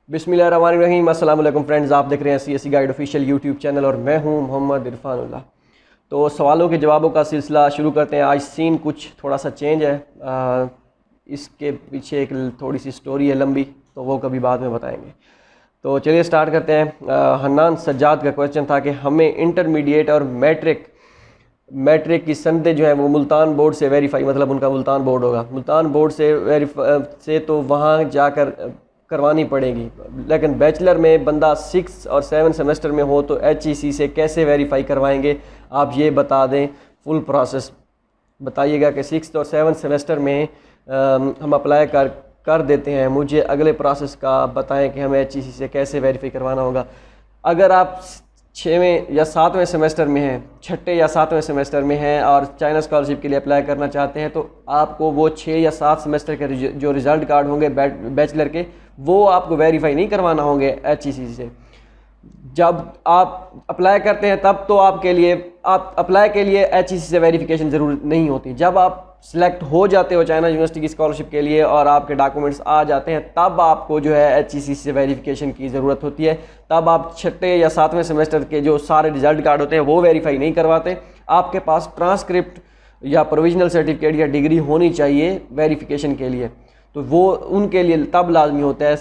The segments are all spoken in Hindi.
बिस्मिल्लाहिर्रहमानिर्रहीम। अस्सलाम वालेकुम फ्रेंड्स, आप देख रहे हैं CSE guide official YouTube channel और मैं हूं मोहम्मद इरफानुल्लाह। तो सवालों के जवाबों का सिलसिला शुरू करते हैं। आज सीन कुछ थोड़ा सा चेंज है, इसके पीछे एक थोड़ी सी स्टोरी है लंबी, तो वो कभी बाद में बताएंगे। तो चलिए स्टार्ट करते हैं। हन्नान सज्जाद का क्वेश्चन था कि हमें इंटरमीडिएट और मैट्रिक की संदें जो है वो मुल्तान बोर्ड से वेरीफाई, मतलब उनका मुल्तान बोर्ड होगा, मुल्तान बोर्ड से से तो वहाँ जाकर करवानी पड़ेगी, लेकिन बैचलर में बंदा 6 और 7 सेमेस्टर में हो तो HEC से कैसे वेरीफाई करवाएंगे, आप ये बता दें। फुल प्रोसेस बताइएगा कि 6 और 7 सेमेस्टर में हम अप्लाई कर देते हैं, मुझे अगले प्रोसेस का बताएं कि हमें HEC से कैसे वेरीफाई करवाना होगा। अगर आप 6वें या 7वें सेमेस्टर में हैं, 6ठे या 7वें सेमेस्टर में हैं और चाइना स्कॉलरशिप के लिए अप्लाई करना चाहते हैं, तो आपको वो 6 या 7 सेमेस्टर के जो रिज़ल्ट कार्ड होंगे बैचलर के, वो आपको वेरीफाई नहीं करवाना होंगे HEC से। जब आप अप्लाई करते हैं तब तो आप अप्लाई के लिए HEC से वेरिफिकेशन ज़रूर नहीं होती। जब आप सिलेक्ट हो जाते हो चाइना यूनिवर्सिटी की स्कॉलरशिप के लिए और आपके डॉक्यूमेंट्स आ जाते हैं, तब आपको जो है HEC से वेरिफिकेशन की ज़रूरत होती है। तब आप 6ठे या 7वें सेमेस्टर के जो सारे रिजल्ट कार्ड होते हैं वो वेरीफाई नहीं करवाते। आपके पास ट्रांसक्रिप्ट या प्रोविजनल सर्टिफिकेट या डिग्री होनी चाहिए वेरिफिकेशन के लिए, तो वो उनके लिए तब लाजमी होता है।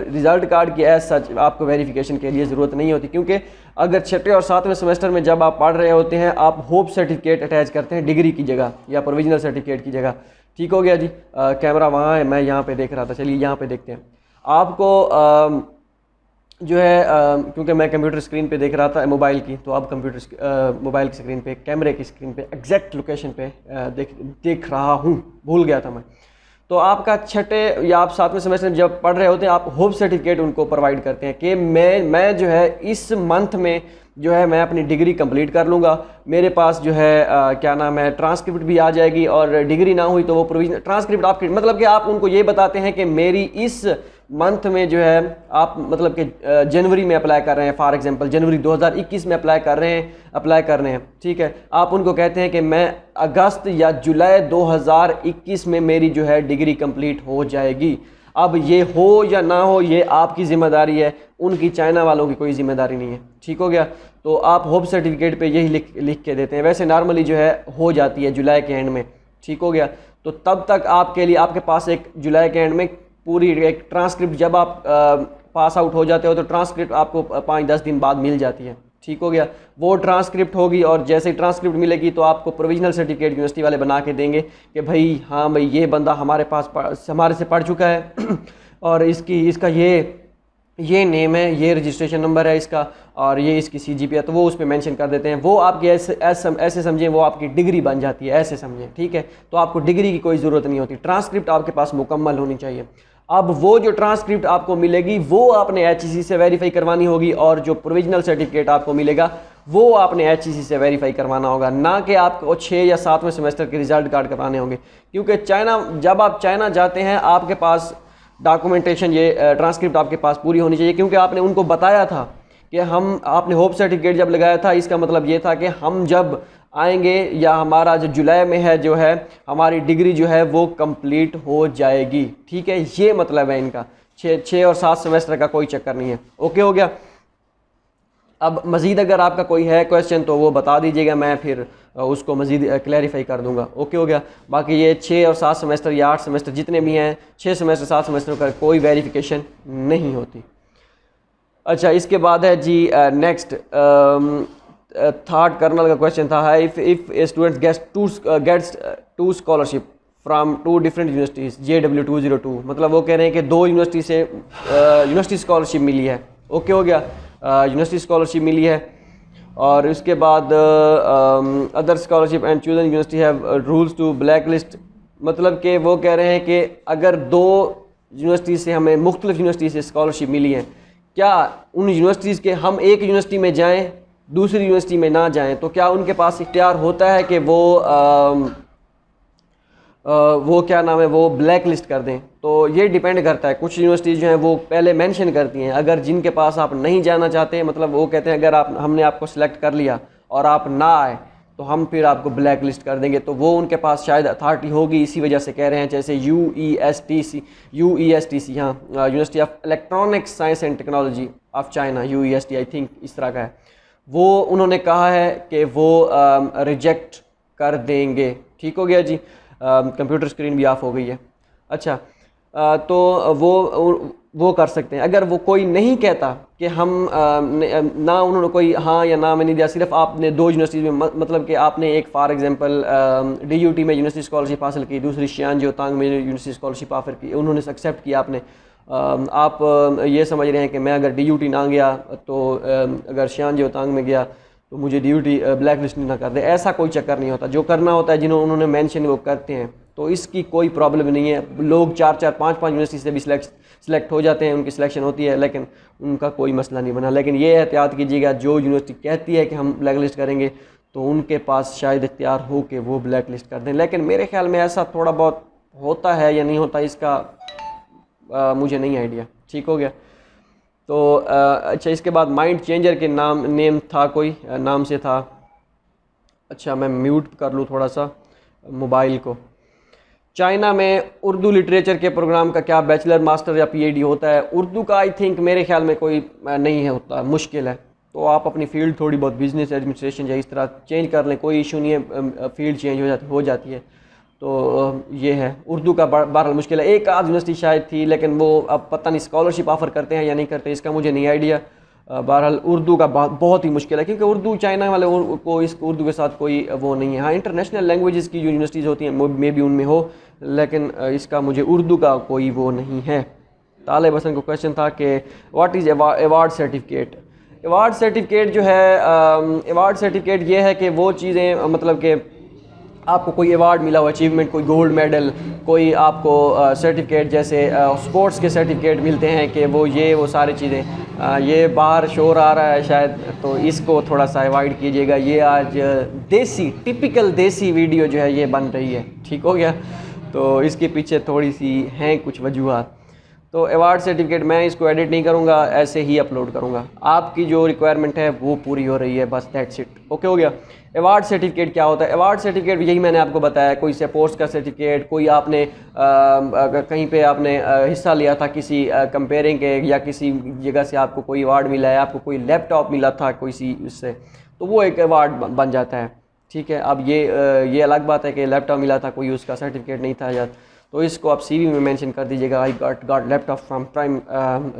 रिज़ल्ट कार्ड की एज सच आपको वेरिफिकेशन के लिए ज़रूरत नहीं होती, क्योंकि अगर 6ठे और 7वें सेमेस्टर में जब आप पढ़ रहे होते हैं, आप होप सर्टिफिकेट अटैच करते हैं डिग्री की जगह या प्रोविजनल सर्टिफिकेट की जगह। ठीक हो गया जी। कैमरा वहाँ है, मैं यहाँ पे देख रहा था, चलिए यहाँ पे देखते हैं। आपको जो है क्योंकि मैं कंप्यूटर स्क्रीन पे देख रहा था मोबाइल की, तो अब मोबाइल की स्क्रीन पे, कैमरे की स्क्रीन पे एग्जैक्ट लोकेशन पे देख रहा हूँ, भूल गया था मैं। तो आपका 6ठे या आप 7वें सेमेस्टर में जब पढ़ रहे होते हैं, आप होप सर्टिफिकेट उनको प्रोवाइड करते हैं कि मैं जो है इस मंथ में जो है मैं अपनी डिग्री कंप्लीट कर लूँगा, मेरे पास जो है क्या नाम है ट्रांसक्रिप्ट भी आ जाएगी, और डिग्री ना हुई तो वो प्रोविजनल ट्रांसक्रिप्ट आपकी, मतलब कि आप उनको ये बताते हैं कि मेरी इस मंथ में जो है आप मतलब कि जनवरी में अप्लाई कर रहे हैं, फॉर एग्जांपल जनवरी 2021 में अप्लाई कर रहे हैं, ठीक है। आप उनको कहते हैं कि मैं अगस्त या जुलाई 2021 में मेरी जो है डिग्री कंप्लीट हो जाएगी। अब ये हो या ना हो ये आपकी ज़िम्मेदारी है, उनकी चाइना वालों की कोई ज़िम्मेदारी नहीं है। ठीक हो गया। तो आप होप सर्टिफिकेट पे यही लिख के देते हैं। वैसे नॉर्मली जो है हो जाती है जुलाई के एंड में। ठीक हो गया। तो तब तक आपके पास एक जुलाई के एंड में पूरी एक ट्रांसक्रिप्ट, जब आप पास आउट हो जाते हो तो ट्रांसक्रिप्ट आपको 5-10 दिन बाद मिल जाती है। ठीक हो गया। वो ट्रांसक्रिप्ट होगी और जैसे ही ट्रांसक्रिप्ट मिलेगी तो आपको प्रोविजनल सर्टिफिकेट यूनिवर्सिटी वाले बना के देंगे कि भाई हाँ भाई ये बंदा हमारे से पढ़ चुका है और इसका ये नेम है, ये रजिस्ट्रेशन नंबर है इसका, और ये इसकी CGPA है, तो वो उस पर मेंशन कर देते हैं। वो आपकी ऐसे समझें, वो आपकी डिग्री बन जाती है, ऐसे समझें। ठीक है। तो आपको डिग्री की कोई ज़रूरत नहीं होती, ट्रांसक्रिप्ट आपके पास मुकम्मल होनी चाहिए। अब वो जो ट्रांसक्रिप्ट आपको मिलेगी वो आपने HEC से वेरीफाई करवानी होगी, और जो प्रोविजनल सर्टिफिकेट आपको मिलेगा वो आपने HEC से वेरीफाई करवाना होगा, ना कि आपको 6 या 7वें सेमेस्टर के रिजल्ट कार्ड करवाने होंगे। क्योंकि जब आप चाइना जाते हैं, आपके पास डॉक्यूमेंटेशन ये ट्रांसक्रिप्ट आपके पास पूरी होनी चाहिए, क्योंकि आपने उनको बताया था कि आपने होप सर्टिफिकेट जब लगाया था, इसका मतलब ये था कि हम जब आएंगे या हमारा जो जुलाई में है जो है हमारी डिग्री जो है वो कंप्लीट हो जाएगी। ठीक है, ये मतलब है इनका। 6 और 7 सेमेस्टर का कोई चक्कर नहीं है। ओके हो गया। अब मज़ीद अगर आपका कोई है क्वेश्चन तो वो बता दीजिएगा, मैं फिर उसको मज़ीद क्लैरिफाई कर दूंगा। ओके हो गया। बाकी ये 6 और 7 सेमेस्टर या 8 सेमेस्टर जितने भी हैं, 6 सेमेस्टर 7 सेमेस्टर का कोई वेरिफिकेशन नहीं होती। अच्छा, इसके बाद है जी नेक्स्ट थर्ड कर्नल का क्वेश्चन था, है if a student gets two scholarship from 2 different universities JW 202, मतलब वो कह रहे हैं कि 2 यूनिवर्सिटी से यूनिवर्सिटी स्कॉलरशिप मिली है। ओके हो गया। यूनिवर्सिटी स्कॉलरशिप मिली है, और उसके बाद other scholarship and chosen university have rules to black list, मतलब कि वो कह रहे हैं कि अगर 2 यूनिवर्सिटी से हमें मुख्तलिफ यूनिवर्सिटी से स्कॉलरशिप मिली है, क्या उन यूनिवर्सिटीज़ के हम एक यूनिवर्सिटी में जाएं दूसरी यूनिवर्सिटी में ना जाएं, तो क्या उनके पास इख्तियार होता है कि वो क्या नाम है वो ब्लैक लिस्ट कर दें? तो ये डिपेंड करता है। कुछ यूनिवर्सिटीज़ जो हैं वो पहले मेंशन करती हैं, अगर जिनके पास आप नहीं जाना चाहते, मतलब वो कहते हैं अगर हमने आपको सिलेक्ट कर लिया और आप ना आए तो हम फिर आपको ब्लैक लिस्ट कर देंगे। तो वो उनके पास शायद अथॉरिटी होगी, इसी वजह से कह रहे हैं। जैसे UESTC, हाँ, university of electronics science and technology of China, UEST I think इस तरह का है, वो उन्होंने कहा है कि वो रिजेक्ट कर देंगे। ठीक हो गया जी। कंप्यूटर स्क्रीन भी ऑफ हो गई है। अच्छा, तो वो कर सकते हैं। अगर वो कोई नहीं कहता कि हम ना उन्होंने कोई हाँ या ना में नहीं दिया, सिर्फ आपने 2 यूनिवर्सिटीज़ में मतलब कि आपने एक फॉर एग्जांपल DUT में यूनिवर्सिटी स्कॉलरशिप हासिल की, दूसरी शियान जोतांग में यूनिवर्सिटी स्कॉलरशिप ऑफर की, उन्होंने एक्सेप्ट किया आपने। आप ये समझ रहे हैं कि मैं अगर DUT ना गया तो अगर शियान जोतांग में गया तो मुझे DUT ब्लैक लिस्ट ना कर दे, ऐसा कोई चक्कर नहीं होता। जो करना होता है उन्होंने मेंशन वो करते हैं, तो इसकी कोई प्रॉब्लम नहीं है। लोग 4-4, 5-5 यूनिवर्सिटी से भी सिलेक्ट हो जाते हैं, उनकी सिलेक्शन होती है, लेकिन उनका कोई मसला नहीं बना। लेकिन ये एहतियात कीजिएगा, जो यूनिवर्सिटी कहती है कि हम ब्लैक लिस्ट करेंगे तो उनके पास शायद इख्तियार हो कि वो ब्लैक लिस्ट कर दें, लेकिन मेरे ख्याल में ऐसा थोड़ा बहुत होता है या नहीं होता, इसका मुझे नहीं आइडिया। ठीक हो गया। तो अच्छा, इसके बाद माइंड चेंजर के नेम था, कोई नाम से था। अच्छा, मैं म्यूट कर लूँ थोड़ा सा मोबाइल को। चाइना में उर्दू लिटरेचर के प्रोग्राम का क्या बैचलर, मास्टर या PhD होता है? उर्दू का आई थिंक मेरे ख्याल में कोई नहीं है, होता मुश्किल है। तो आप अपनी फील्ड थोड़ी बहुत बिजनेस एडमिनिस्ट्रेशन या इस तरह चेंज कर लें, कोई इशू नहीं है, फील्ड चेंज हो जाती है। तो ये है, उर्दू का बहरहाल मुश्किल है। एक आध यूनिवर्सिटी शायद थी, लेकिन वो अब पता नहीं स्कॉलरशिप ऑफ़र करते हैं या नहीं करते, इसका मुझे नहीं आइडिया। बहरहाल उर्दू का बहुत ही मुश्किल है, क्योंकि उर्दू चाइना वाले को इस उर्दू के साथ कोई वो नहीं है। हाँ, इंटरनेशनल लैंग्वेजेस की जो यूनिवर्सिटीज़ होती हैं मे भी उनमें हो, लेकिन इसका मुझे उर्दू का कोई वो नहीं है। तालिब हसन को क्वेश्चन था कि what is award certificate. Award certificate जो है, अवार्ड सर्टिफिकेट ये है कि वो चीज़ें, मतलब कि आपको कोई अवार्ड मिला हो, अचीवमेंट, कोई गोल्ड मेडल, कोई आपको सर्टिफिकेट, जैसे स्पोर्ट्स के सर्टिफिकेट मिलते हैं कि वो सारी चीज़ें। ये बाहर शोर आ रहा है शायद, तो इसको थोड़ा सा अवॉइड कीजिएगा। ये आज टिपिकल देसी वीडियो जो है ये बन रही है। ठीक हो गया। तो इसके पीछे थोड़ी सी हैं कुछ वजूहात। तो अवार्ड सर्टिफिकेट मैं इसको एडिट नहीं करूँगा, ऐसे ही अपलोड करूँगा। आपकी जो रिक्वायरमेंट है वो पूरी हो रही है, बस दैट्स इट। ओके हो गया। अवार्ड सर्टिफिकेट क्या होता है? अवार्ड सर्टिफिकेट यही मैंने आपको बताया, कोई स्पोर्ट्स का सर्टिफिकेट, कोई आपने कहीं पे आपने हिस्सा लिया था किसी कंपेयरिंग के, या किसी जगह से आपको कोई अवार्ड मिला है, आपको कोई लैपटॉप मिला था किसी उससे, तो वो एक अवार्ड बन जाता है। ठीक है। अब ये अलग बात है कि लैपटॉप मिला था, कोई उसका सर्टिफिकेट नहीं था यार, तो इसको आप CV में मेंशन कर दीजिएगा, I got laptop from prime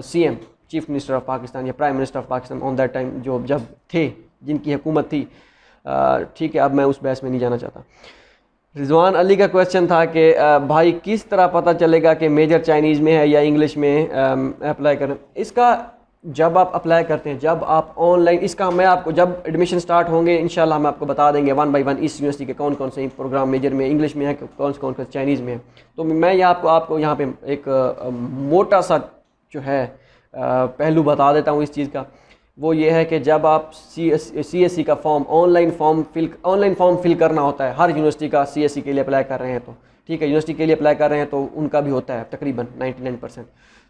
CM, chief minister of Pakistan, या prime minister of Pakistan on that time, जब थे, जिनकी हुकूमत थी। ठीक है, अब मैं उस बहस में नहीं जाना चाहता। रिजवान अली का क्वेश्चन था कि भाई किस तरह पता चलेगा कि मेजर चाइनीज़ में है या इंग्लिश में अप्लाई करें? इसका जब आप अप्लाई करते हैं, जब आप ऑनलाइन, इसका मैं आपको जब एडमिशन स्टार्ट होंगे इंशाल्लाह हम आपको बता देंगे 1 बाय 1 इस यूनिवर्सिटी के कौन कौन से प्रोग्राम मेजर में इंग्लिश में है, कौन कौन चाइनीज़ में है। तो मैं आपको यहाँ पे एक मोटा सा जो है पहलू बता देता हूँ इस चीज़ का। वो ये है कि जब आप CSE का फॉर्म ऑनलाइन फॉर्म फिल करना होता है, हर यूनिवर्सिटी का CSE के लिए अप्लाई कर रहे हैं तो ठीक है, यूनिवर्सिटी के लिए अप्लाई कर रहे हैं तो उनका भी होता है तकरीबन 99%।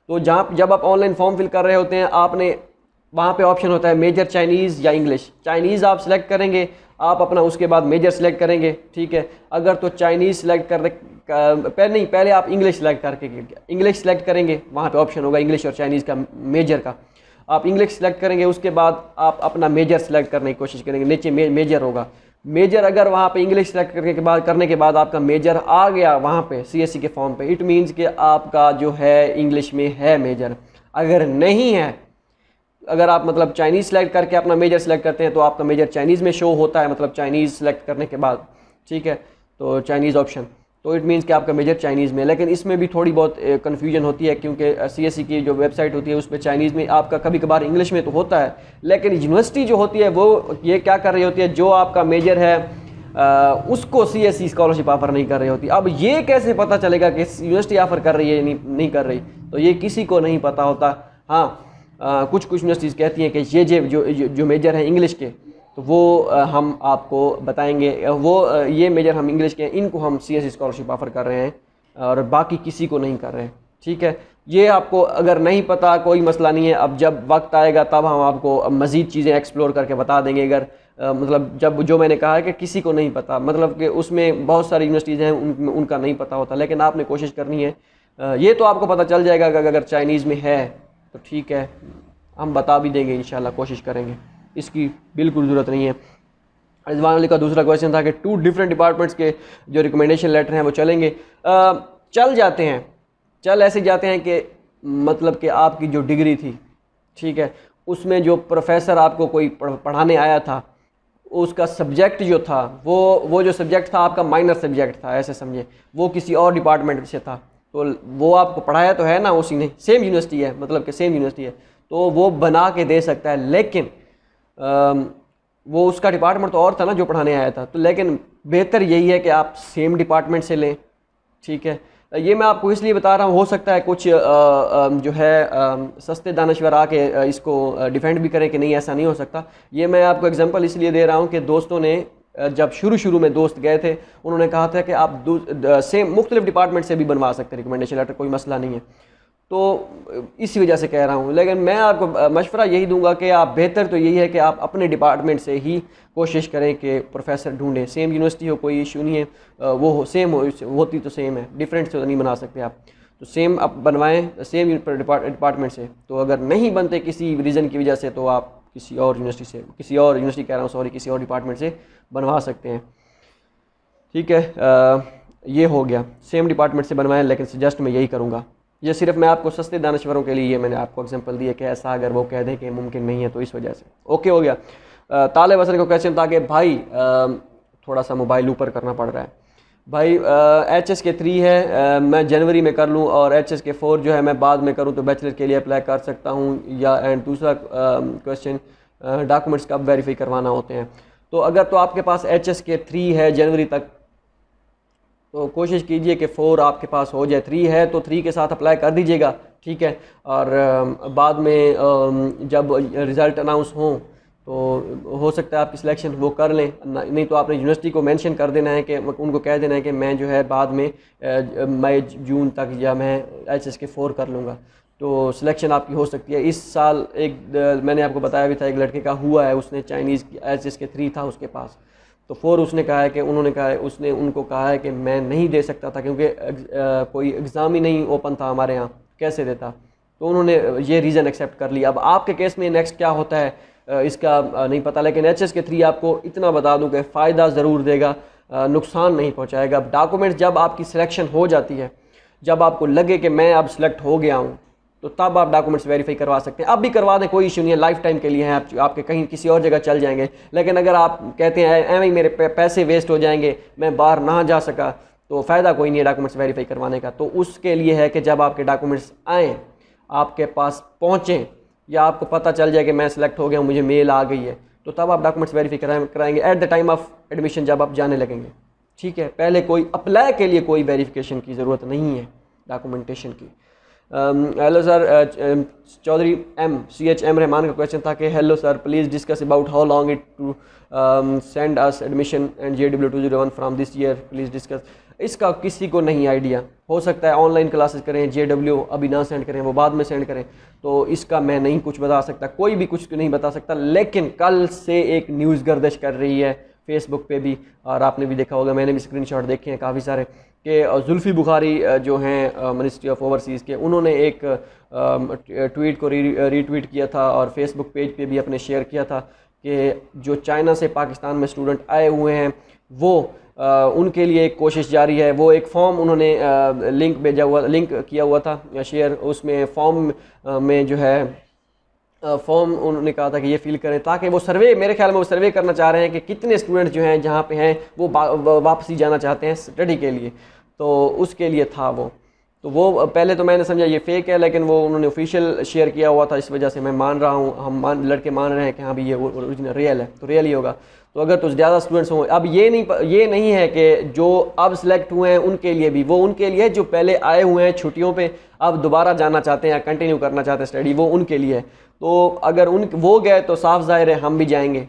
तो जब आप ऑनलाइन फॉर्म फिल कर रहे होते हैं, आपने वहाँ पे ऑप्शन होता है मेजर चाइनीज़ या इंग्लिश। चाइनीज़ आप सिलेक्ट करेंगे, आप अपना उसके बाद मेजर सेलेक्ट करेंगे। ठीक है, अगर तो चाइनीज़ सेलेक्ट पहले आप इंग्लिश सेलेक्ट करके इंग्लिश सेलेक्ट करेंगे, वहाँ पे ऑप्शन होगा इंग्लिश और चाइनीज़ का मेजर का। आप इंग्लिश सेलेक्ट करेंगे, उसके बाद आप अपना मेजर सेलेक्ट करने की कोशिश करेंगे, नीचे मेजर होगा। मेजर अगर वहाँ पे इंग्लिश सेलेक्ट करने के बाद आपका मेजर आ गया वहाँ पे CSE के फॉर्म पे, इट मीन्स कि आपका जो है इंग्लिश में है मेजर। अगर नहीं है, अगर आप मतलब चाइनीज़ सेलेक्ट करके अपना मेजर सेलेक्ट करते हैं तो आपका मेजर चाइनीज़ में शो होता है, मतलब चाइनीज़ सेलेक्ट करने के बाद। ठीक है, तो चाइनीज़ ऑप्शन, तो इट मीन्स कि आपका मेजर चाइनीज़ में। लेकिन इसमें भी थोड़ी बहुत कन्फ्यूजन होती है, क्योंकि CSE की जो वेबसाइट होती है उस पर चाइनीज़ में आपका कभी कभार इंग्लिश में तो होता है, लेकिन यूनिवर्सिटी जो होती है वो ये क्या कर रही होती है, जो आपका मेजर है उसको CSE स्कॉलरशिप ऑफ़र नहीं कर रही होती। अब ये कैसे पता चलेगा कि यूनिवर्सिटी ऑफ़र कर रही है या नहीं कर रही, तो ये किसी को नहीं पता होता। हाँ, कुछ यूनिवर्सिटीज़ कहती हैं कि ये जो मेजर है इंग्लिश के, तो वो हम आपको बताएंगे, ये मेजर हम इंग्लिश के हैं, इनको हम CSE स्कॉलरशिप ऑफ़र कर रहे हैं और बाकी किसी को नहीं कर रहे हैं। ठीक है, ये आपको अगर नहीं पता कोई मसला नहीं है, अब जब वक्त आएगा तब हम आपको मज़ीद चीज़ें एक्सप्लोर करके बता देंगे। अगर मतलब जब जो मैंने कहा है कि किसी को नहीं पता, मतलब कि उसमें बहुत सारी यूनिवर्सिटीज़ हैं उनका नहीं पता होता, लेकिन आपने कोशिश करनी है। ये तो आपको पता चल जाएगा कि अगर चाइनीज़ में है तो ठीक है, हम बता भी देंगे इंशाल्लाह, कोशिश करेंगे, इसकी बिल्कुल ज़रूरत नहीं है। रिजवान अली का दूसरा क्वेश्चन था कि 2 डिफरेंट डिपार्टमेंट्स के जो रिकमेंडेशन लेटर हैं वो चलेंगे। चल जाते हैं, चल ऐसे जाते हैं कि मतलब कि आपकी जो डिग्री थी, ठीक है, उसमें जो प्रोफेसर आपको कोई पढ़ाने आया था, उसका सब्जेक्ट जो था वो जो सब्जेक्ट था आपका माइनर सब्जेक्ट था, ऐसे समझे, वो किसी और डिपार्टमेंट से था, तो वो आपको पढ़ाया तो है ना उसी ने, सेम यूनिवर्सिटी है, मतलब कि सेम यूनिवर्सिटी है, तो वो बना के दे सकता है। लेकिन वो उसका डिपार्टमेंट तो और था ना जो पढ़ाने आया था, तो लेकिन बेहतर यही है कि आप सेम डिपार्टमेंट से लें, ठीक है। ये मैं आपको इसलिए बता रहा हूँ, हो सकता है कुछ जो है सस्ते दानश्वर आके इसको डिफेंड भी करें कि नहीं ऐसा नहीं हो सकता। ये मैं आपको एग्जांपल इसलिए दे रहा हूँ कि दोस्तों ने जब शुरू में दोस्त गए थे, उन्होंने कहा था कि आप सेम मुख्तलिफ डिपार्टमेंट से भी बनवा सकते हैं रिकमेंडेशन लेटर, कोई मसला नहीं है, तो इसी वजह से कह रहा हूँ। लेकिन मैं आपको मशवरा यही दूंगा कि आप, बेहतर तो यही है कि आप अपने डिपार्टमेंट से ही कोशिश करें कि प्रोफेसर ढूंढें, सेम यूनिवर्सिटी हो कोई इशू नहीं है, वो सेम होती तो सेम है, डिफरेंट से तो नहीं बना सकते आप, तो सेम आप बनवाएं सेम डिपार्टमेंट से। तो अगर नहीं बनते किसी रीज़न की वजह से, तो आप किसी और यूनिवर्सिटी से, किसी और यूनिवर्सिटी कह रहा हूँ सॉरी, किसी और डिपार्टमेंट से बनवा सकते हैं, ठीक है। ये हो गया, सेम डिपार्टमेंट से बनवाएं, लेकिन सजेस्ट मैं यही करूँगा। ये सिर्फ मैं आपको सस्ते दानश्वरों के लिए ये मैंने आपको एग्जांपल दिया कि ऐसा अगर वो कह दें कि मुमकिन नहीं है तो इस वजह से। ओके हो गया। ताले वसन को क्वेश्चन था कि भाई थोड़ा सा मोबाइल ऊपर करना पड़ रहा है भाई, HSK 3 है, मैं जनवरी में कर लूँ और HSK 4 जो है मैं बाद में करूँ तो बैचलर के लिए अप्लाई कर सकता हूँ या? एंड दूसरा क्वेश्चन, डॉक्यूमेंट्स कब वेरीफाई करवाना होते हैं? तो अगर तो आपके पास HSK 3 है जनवरी तक, तो कोशिश कीजिए कि 4 आपके पास हो जाए। 3 है तो 3 के साथ अप्लाई कर दीजिएगा, ठीक है। और बाद में जब रिज़ल्ट अनाउंस हों तो हो सकता है आपकी सिलेक्शन वो कर लें, नहीं तो आपने यूनिवर्सिटी को मेंशन कर देना है कि उनको कह देना है कि मैं जो है बाद में मई जून तक या मैं HSK 4 कर लूँगा, तो सिलेक्शन आपकी हो सकती है। इस साल एक मैंने आपको बताया भी था, एक लड़के का हुआ है, उसने चाइनीज़ HSK 3 था उसके पास, तो 4 उसने कहा है कि उसने उनको कहा है कि मैं नहीं दे सकता था क्योंकि कोई एग्ज़ाम ही नहीं ओपन था हमारे यहाँ, कैसे देता, तो उन्होंने ये रीज़न एक्सेप्ट कर लिया। अब आपके केस में नेक्स्ट क्या होता है इसका नहीं पता, लेकिन HSK 3 आपको इतना बता दूं कि फ़ायदा ज़रूर देगा, नुकसान नहीं पहुँचाएगा। अब डॉक्यूमेंट्स जब आपकी सिलेक्शन हो जाती है, जब आपको लगे कि मैं अब सिलेक्ट हो गया हूँ, तो तब आप डॉक्यूमेंट्स वेरीफाई करवा सकते हैं। अब भी करवा दें, कोई इशू नहीं है, लाइफ टाइम के लिए हैं, आपके कहीं किसी और जगह चल जाएंगे। लेकिन अगर आप कहते हैं एवं ही मेरे पैसे वेस्ट हो जाएंगे, मैं बाहर ना जा सका, तो फ़ायदा कोई नहीं है डॉक्यूमेंट्स वेरीफाई करवाने का। तो उसके लिए है कि जब आपके डॉक्यूमेंट्स आएँ, आपके पास पहुँचें, या आपको पता चल जाए कि मैं सिलेक्ट हो गया हूँ, मुझे मेल आ गई है, तो तब आप डॉक्यूमेंट्स वेरीफाई कराएंगे at the time of admission, जब आप जाने लगेंगे, ठीक है। पहले कोई अप्लाई के लिए कोई वेरिफिकेशन की ज़रूरत नहीं है डॉक्यूमेंटेशन की। Hello sir, Chaudhary CHM Rahman का क्वेश्चन था कि hello sir, please discuss about how long it to send us admission and JW 201 from this year, please discuss. इसका किसी को नहीं आइडिया, हो सकता है ऑनलाइन क्लासेस करें, JW अभी ना सेंड करें, वो बाद में सेंड करें, तो इसका मैं नहीं कुछ बता सकता, कोई भी कुछ नहीं बता सकता। लेकिन कल से एक न्यूज़ गर्दिश कर रही है फेसबुक पे भी, और आपने भी देखा होगा, मैंने भी स्क्रीनशॉट देखे हैं काफ़ी सारे, कि जुल्फ़ी बुखारी जो हैं मिनिस्ट्री ऑफ ओवरसीज़ के, उन्होंने एक ट्वीट को रीट्वीट किया था और फेसबुक पेज पे भी अपने शेयर किया था कि जो चाइना से पाकिस्तान में स्टूडेंट आए हुए हैं, वो उनके लिए एक कोशिश जारी है। वो एक फॉर्म उन्होंने लिंक किया हुआ था शेयर, उसमें फॉर्म में जो है फॉर्म उन्होंने कहा था कि ये फिल करें, ताकि वो सर्वे, मेरे ख्याल में वो सर्वे करना चाह रहे हैं कि कितने स्टूडेंट जो हैं जहाँ पे हैं वो वापसी जाना चाहते हैं स्टडी के लिए, तो उसके लिए था वो। तो वो पहले तो मैंने समझा ये फेक है, लेकिन वो उन्होंने ऑफिशियल शेयर किया हुआ था, इस वजह से मैं मान रहा हूँ, लड़के मान रहे हैं कि हाँ भी ये ओरिजिनल रियल है, तो रियल ही होगा। तो अगर तो ज़्यादा स्टूडेंट्स हों, अब ये नहीं है कि जो अब सिलेक्ट हुए हैं उनके लिए भी, वो उनके लिए जो पहले आए हुए हैं छुट्टियों पे, अब दोबारा जाना चाहते हैं या कंटिन्यू करना चाहते हैं स्टडी, वो उनके लिए है। तो अगर वो गए तो साफ जाहिर है हम भी जाएंगे,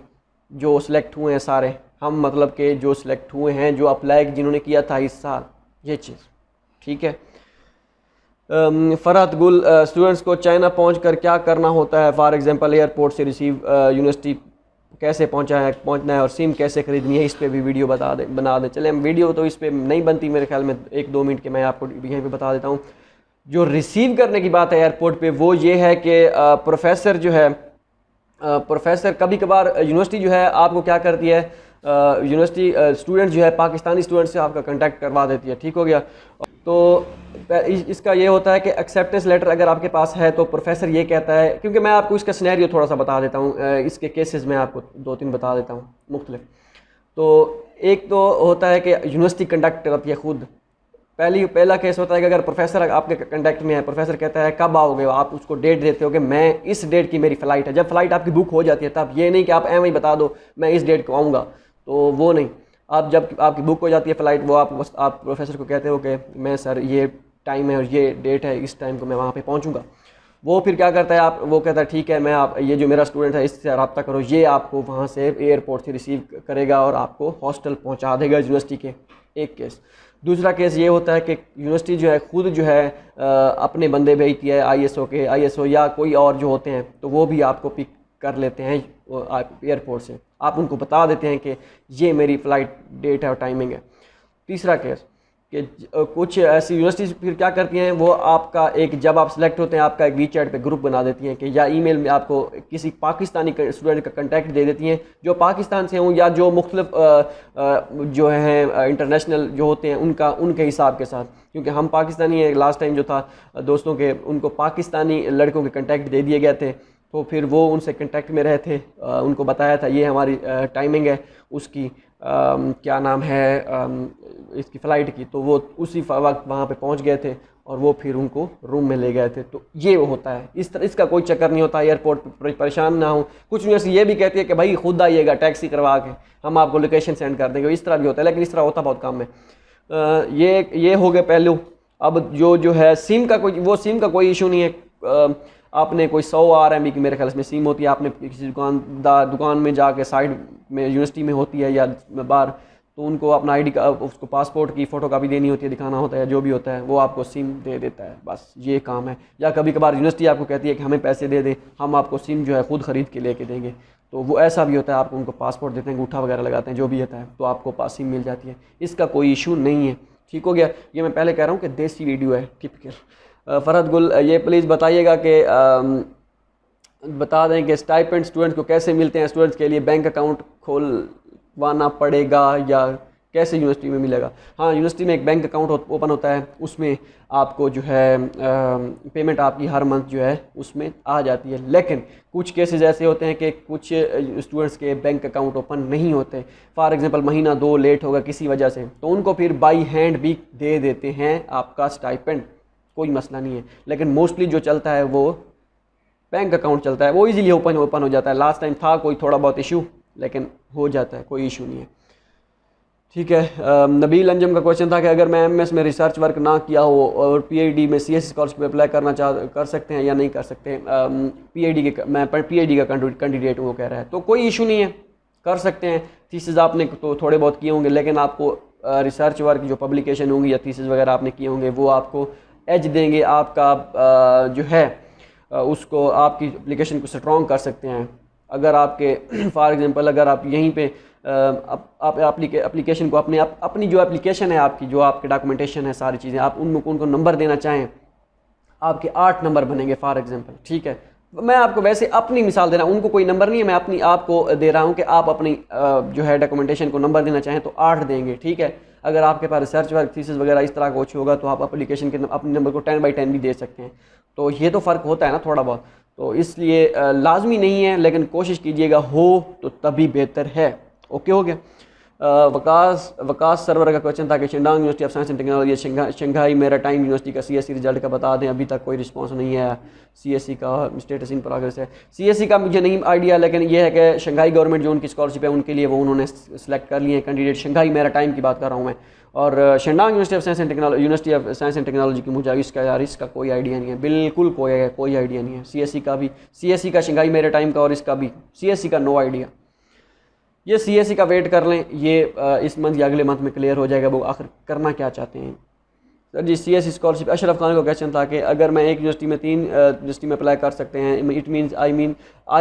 जो सिलेक्ट हुए हैं सारे, हम मतलब कि जो सिलेक्ट हुए हैं, जो अप्लाई जिन्होंने किया था इस साल, ये चीज़ ठीक है। फरहत गुल, स्टूडेंट्स को चाइना पहुंचकर क्या करना होता है? फॉर एग्जांपल एयरपोर्ट से रिसीव यूनिवर्सिटी कैसे पहुंचना है और सिम कैसे ख़रीदनी है, इस पर भी वीडियो बना दें। चले, हम वीडियो तो इस पर नहीं बनती मेरे ख्याल में 1-2 मिनट के, मैं आपको यहीं पे बता देता हूँ। जो रिसीव करने की बात है एयरपोर्ट पे, वो ये है कि प्रोफेसर जो है, प्रोफेसर कभी कभार यूनिवर्सिटी जो है आपको क्या करती है, यूनिवर्सिटी स्टूडेंट जो है पाकिस्तानी स्टूडेंट से आपका कांटेक्ट करवा देती है, ठीक हो गया। तो इसका ये होता है कि एक्सेप्टेंस लेटर अगर आपके पास है तो प्रोफेसर ये कहता है, क्योंकि मैं आपको इसका सिनेरियो थोड़ा सा बता देता हूँ, इसके केसेस मैं आपको 2-3 बता देता हूँ मुख्तलिफ। तो एक तो होता है कि यूनिवर्सिटी कंडक्ट करती है खुद। पहला केस होता है कि अगर प्रोफेसर आपके कंटेक्ट में है, प्रोफेसर कहता है कब आओगे, आप उसको डेट देते हो कि मैं इस डेट की मेरी फ़्लाइट है। जब फ़्लाइट आपकी बुक हो जाती है तब, ये नहीं कि आप एम ही बता दो मैं इस डेट को आऊँगा, तो वो नहीं। आप जब आपकी बुक हो जाती है फ़्लाइट, वो आप प्रोफेसर को कहते हो कि मैं सर ये टाइम है और ये डेट है, इस टाइम को मैं वहाँ पर पहुँचूँगा। वो फिर क्या करता है, वो कहता है ठीक है, मैं आप ये जो मेरा स्टूडेंट है इससे रब्ता करो, ये आपको वहाँ से एयरपोर्ट से रिसीव करेगा और आपको हॉस्टल पहुँचा देगा यूनिवर्सिटी के। एक केस। दूसरा केस ये होता है कि यूनिवर्सिटी जो है खुद जो है अपने बंदे भेजती है, आईएसओ या कोई और जो होते हैं, तो वो भी आपको पिक कर लेते हैं एयरपोर्ट से। आप उनको बता देते हैं कि ये मेरी फ़्लाइट डेट है और टाइमिंग है। तीसरा केस कि कुछ ऐसी यूनिवर्सिटीज़ फिर क्या करती हैं, वो आपका जब आप सिलेक्ट होते हैं आपका एक वीचैट पे ग्रुप बना देती हैं कि या ईमेल में आपको किसी पाकिस्तानी स्टूडेंट का कांटेक्ट दे देती हैं जो पाकिस्तान से हों या जो मुख्तलिफ जो हैं इंटरनेशनल जो होते हैं उनके हिसाब के साथ। क्योंकि हम पाकिस्तानी हैं, लास्ट टाइम जो था दोस्तों के उनको पाकिस्तानी लड़कों के कांटेक्ट दे दिए गए थे, तो फिर वो उनसे कांटेक्ट में रहे थे, उनको बताया था ये हमारी टाइमिंग है उसकी, क्या नाम है इसकी फ़्लाइट की, तो वो उसी वक्त वहाँ पे पहुँच गए थे और वो फिर उनको रूम में ले गए थे। तो ये वो होता है, इसका कोई चक्कर नहीं होता, एयरपोर्ट पर परेशान ना हो। कुछ यूनिवर्सिटी ये भी कहती है कि भाई खुद आइएगा टैक्सी करवा के, हम आपको लोकेशन सेंड कर देंगे, इस तरह भी होता है, लेकिन इस तरह होता बहुत कम है। ये हो गए पहलू। अब जो है सिम का कोई इशू नहीं है। आपने कोई 100 RMB की मेरे ख्याल में सिम होती है, आपने किसी दुकान में जाके साइड में यूनिवर्सिटी में होती है या बाहर, तो उनको अपना ID का उसको पासपोर्ट की फ़ोटो कापी देनी होती है, दिखाना होता है, जो भी होता है वो आपको सिम दे देता है, बस ये काम है। या कभी कभार यूनिवर्सिटी आपको कहती है कि हमें पैसे दे दें, हम आपको सिम जो है खुद ख़रीद के लेके देंगे, तो वो ऐसा भी होता है। आपको उनको पासपोर्ट देते हैं, अंगूठा वगैरह लगाते हैं, जो भी होता है, तो आपको पास सिम मिल जाती है, इसका कोई इशू नहीं है, ठीक हो गया। ये मैं पहले कह रहा हूँ कि देसी वीडियो है टिपिकल। फरहत गुल ये प्लीज़ बताइएगा कि बता दें कि स्टाइपेंड स्टूडेंट्स को कैसे मिलते हैं, स्टूडेंट्स के लिए बैंक अकाउंट खोलवाना पड़ेगा या कैसे यूनिवर्सिटी में मिलेगा। हाँ, यूनिवर्सिटी में एक बैंक अकाउंट ओपन होता है, उसमें आपको जो है पेमेंट आपकी हर मंथ जो है उसमें आ जाती है। लेकिन कुछ केसेस ऐसे होते हैं कि कुछ स्टूडेंट्स के बैंक अकाउंट ओपन नहीं होते, फॉर एग्जांपल महीना 2 लेट होगा किसी वजह से, तो उनको फिर बाई हैंड भी दे देते हैं आपका स्टाइपेंड, कोई मसला नहीं है। लेकिन मोस्टली जो चलता है वो बैंक अकाउंट चलता है, वो इजीली ओपन हो जाता है। लास्ट टाइम था कोई थोड़ा बहुत इशू, लेकिन हो जाता है, कोई इशू नहीं है, ठीक है। नबील अंजम का क्वेश्चन था कि अगर मैं MS में रिसर्च वर्क ना किया हो और PhD में CS स्कॉलरशिप में अप्लाई कर सकते हैं या नहीं कर सकते। मैं PhD का कैंडिडेट हूँ, वो कह रहा है, तो कोई इशू नहीं है, कर सकते हैं। थीसिस आपने तो थोड़े बहुत किए होंगे, लेकिन आपको रिसर्च वर्क जो पब्लिकेशन होंगी या थीसिस वगैरह आपने किए होंगे, वो आपको एज देंगे, आपका जो है उसको आपकी एप्लीकेशन को स्ट्रॉन्ग कर सकते हैं। अगर आपके फॉर एग्जांपल अगर आप यहीं पे आप एप्लीकेशन को अपनी जो एप्लीकेशन है आपकी, जो आपके डॉक्यूमेंटेशन है, सारी चीज़ें आप उनको नंबर देना चाहें, आपके 8 नंबर बनेंगे फॉर एग्जांपल, ठीक है। मैं आपको वैसे अपनी मिसाल दे रहा हूँ, उनको कोई नंबर नहीं है, मैं अपनी आपको दे रहा हूँ कि आप अपनी जो है डॉक्यूमेंटेशन को नंबर देना चाहें तो 8 देंगे, ठीक है। अगर आपके पास रिसर्च वर्क थीसिस वगैरह इस तरह का कुछ होगा तो आप एप्लीकेशन के अपने नंबर को 10/10 भी दे सकते हैं। तो ये तो फ़र्क होता है ना थोड़ा बहुत, तो इसलिए लाजमी नहीं है, लेकिन कोशिश कीजिएगा हो तो तभी बेहतर है। ओके, हो गया। वकास सर्वर का क्वेश्चन था कि Shandong University of Science and Technology Shanghai Maritime University का CSE रिजल्ट का बता दें, अभी तक कोई रिस्पांस नहीं है। CSE का स्टेटस इन प्रोग्रेस है। CSE का मुझे नहीं आइडिया, लेकिन ये है कि शंघाई गवर्नमेंट जो उनकी स्कॉलरशिप है उनके लिए वो उन्होंने सेलेक्ट कर लिए हैं कैंडिडेट। शंघाई मेराटाइम की बात कर रहा हूँ मैं, और Shandong University of Science and Technology की मुझे इसका कोई आइडिया नहीं है, बिल्कुल कोई आइडिया नहीं है। CSE का शंघाई मेराटाइम का और इसका भी CSE का नो आइडिया। ये CSE का वेट कर लें, ये इस मंथ या अगले मंथ में क्लियर हो जाएगा वो आखिर करना क्या चाहते हैं। सर जी CSE स्कॉलरशिप अशरफ खान का क्वेश्चन था कि अगर मैं एक यूनिवर्सिटी में 3 यूनिवर्सिटी में अप्लाई कर सकते हैं, इट मीन्स आई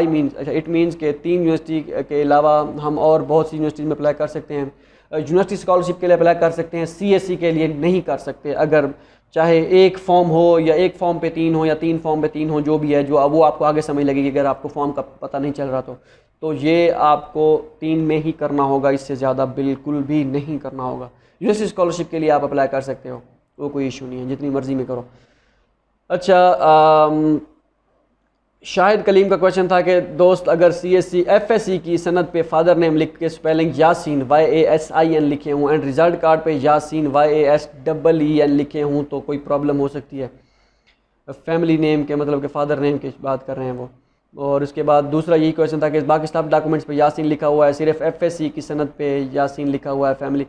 मीन्स अच्छा इट मीन्स के 3 यूनिवर्सिटी के अलावा हम और बहुत सी यूनिवर्सिटी में अप्लाई कर सकते हैं। यूनिवर्सिटी स्कॉलरशिप के लिए अप्लाई कर सकते हैं, CSE के लिए नहीं कर सकते। अगर चाहे एक फॉर्म हो या एक फॉर्म पे 3 हो या 3 फॉर्म पे 3 हो, जो भी है, जो वो आपको आगे समझ लगेगी अगर आपको फॉर्म का पता नहीं चल रहा तो ये आपको 3 में ही करना होगा, इससे ज़्यादा बिल्कुल भी नहीं करना होगा। यूनिवर्सिटी स्कॉलरशिप के लिए आप अप्लाई कर सकते हो, वो कोई इशू नहीं है, जितनी मर्जी में करो। अच्छा, शाहिद कलीम का क्वेश्चन था कि दोस्त अगर CSE FSC की सनद पे फादर नेम लिख के स्पेलिंग यासीन YASIN लिखे हों एंड रिज़ल्ट कार्ड पे यासीन YASEEN लिखे हों तो कोई प्रॉब्लम हो सकती है? फैमिली नेम के मतलब कि फादर नेम की बात कर रहे हैं वो। और उसके बाद दूसरा यही क्वेश्चन था कि बाकी सब डॉक्यूमेंट्स पे यासीन लिखा हुआ है, सिर्फ FSC की सनद पे यासीन लिखा हुआ है फैमिली।